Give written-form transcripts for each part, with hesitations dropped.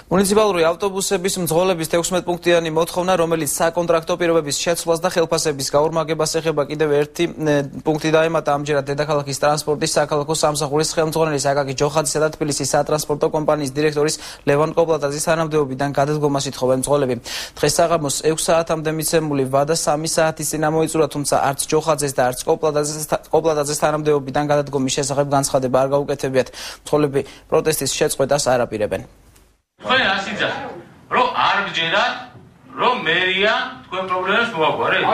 მუნიციპალური ავტობუსების მძღოლების 16 პუნქტიანი მოთხოვნა, რომელიც საკონტრაქტო პირობების შეცვლას და ხელფასების გაორმაგებას ეხება კიდევ ერთი პუნქტი დაემატა ამჯერად დედაქალაქის ტრანსპორტის საქალაქო სამსახურის ხელმძღვანელის აკაკი ჯოხაძისა და თბილისის სატრანსპორტო კომპანიის დირექტორის ლევან კოპლატაძის თანამდებობიდან გადადგომას ითხოვენ მძღოლები. დღეს საღამოს 6 საათამდე მიცემული ვადა 3 საათის წინ ამოიწურა, თუმცა არც ჯოხაძეს და არც კოპლატაძეს თანამდებობიდან გადადგომის შესახებ განცხადება არ გაუკეთებიათ. მძღოლები პროტესტის შეწყვეტას არ აპირებენ. თქვენ რას იძახით? რომ არ გჯერათ, რომ მერია თქვენ პრობლემას მოაგვარეთ?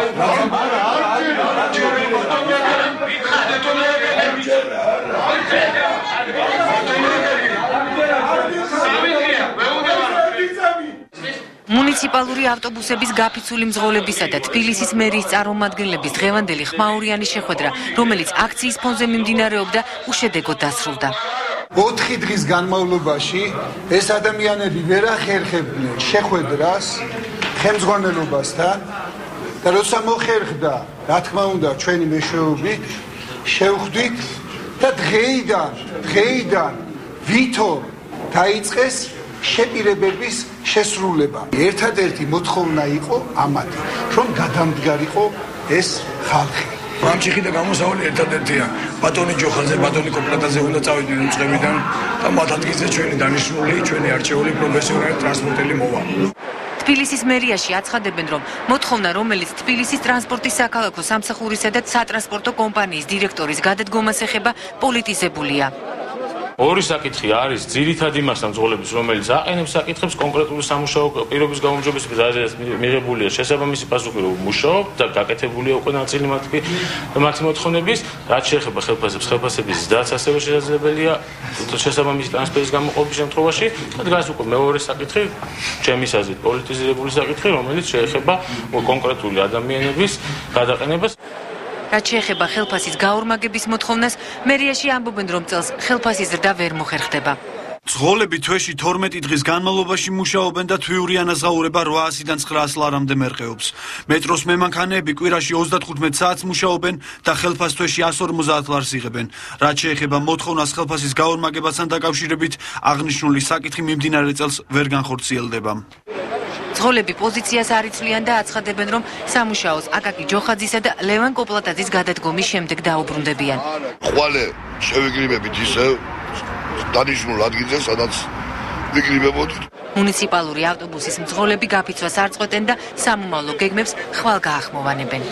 მუნიციპალური ავტობუსების გაფიცული მძღოლებისა და თბილისის მერიის წარმომადგენლების დღევანდელი ხმაურიანი შეხვედრა, რომელიც აქციის ფონზე მიმდინარეობდა, უშედეგოდ დასრულდა. 4 დღის განმავლობაში ეს ადამიანები ვერ ახერხებდნენ შეხვედრას ხელმძღვანელობასთან და როცა მოხერხდა, რა თქმა უნდა, ჩვენი მეშვეობით შევხვდით და დღეიდან ვითომ დაიწყეს შეპირებების შესრულება. ერთადერთი მოთხოვნა იყო ამათი, რომ გადამდგარიყო ეს ხალხი. ამჩიხი და გამოსავალი ერთადერთია. ბატონი ჯოხაძე, ბატონი კოპლატაძე უნდა წავიდნენ უწყებიდან და მათ ადგილზე ჩვენი დანიშნული, ჩვენი არჩეული პროფესიონალი ტრანსპორტელი მოვა. თბილისის მერიაში აცხადებენ, რომ მოთხოვნა, რომელიც თბილისის ტრანსპორტის საქალაქო სამსახურისა და სატრანსპორტო კომპანიის დირექტორის გადადგომას ეხება, პოლიტიზებულია. ორი საკითხი არის ძირითადი მასა მძღოლების, რომელიც აყენებს საკითხებს კონკრეტული სამუშაო პირობის გაუმჯობესების, რაზეც მიღებულია შესაბამისი პასუხი, რომ მუშაობ და გაკეთებულია უკვე ნაწილი მათი მოთხოვნების, რაც შეეხება ხელფასების ზრდაც ასევე შესაძლებელია შესაბამისი ტრანსფერის გამოყოფის შემთხვევაში. დგას უკვე მეორე საკითხი, ჩემის აზრით პოლიტიზირებული საკითხი, რომელიც შეეხება კონკრეტული ადამიანების გადაყენებას. რაც შეეხება ხელფასის გაორმაგების მოთხოვნას, მერიაში ამბობენ, რომ წელს ხელფასის ზრდა ვერ მოხერხდება. მძღოლები თვეში 12 დღის განმავლობაში მუშაობენ და თვიური ანაზღაურება 800-დან 900 ლარამდე მერყეობს. მეტროს მემანქანეები კვირაში 35 საათს მუშაობენ და ხელფას თვეში 150 ლარს იღებენ. რაც შეეხება მოთხოვნას ხელფასის გაორმაგებასთან დაკავშირებით, აღნიშნული საკითხი მიმდინარე წელს ვერ განხორციელდება. მძღოლები პოზიციას არ იცვლიან და აცხადებენ, რომ სამუშაოს აკაკი ჯოხაძისა და ლევან კოპლატაძის გადადგომის შემდეგ დაუბრუნდებიან. ხვალე შევიკრიბებით ისე დანიშნულ ადგილზე, სადაც ვიკრიბებოდით. მუნიციპალური ავტობუსის მძღოლები გაფიცვას არ წყვეტენ და სამომავლო გეგმებს ხვალ გაახმოვანებენ.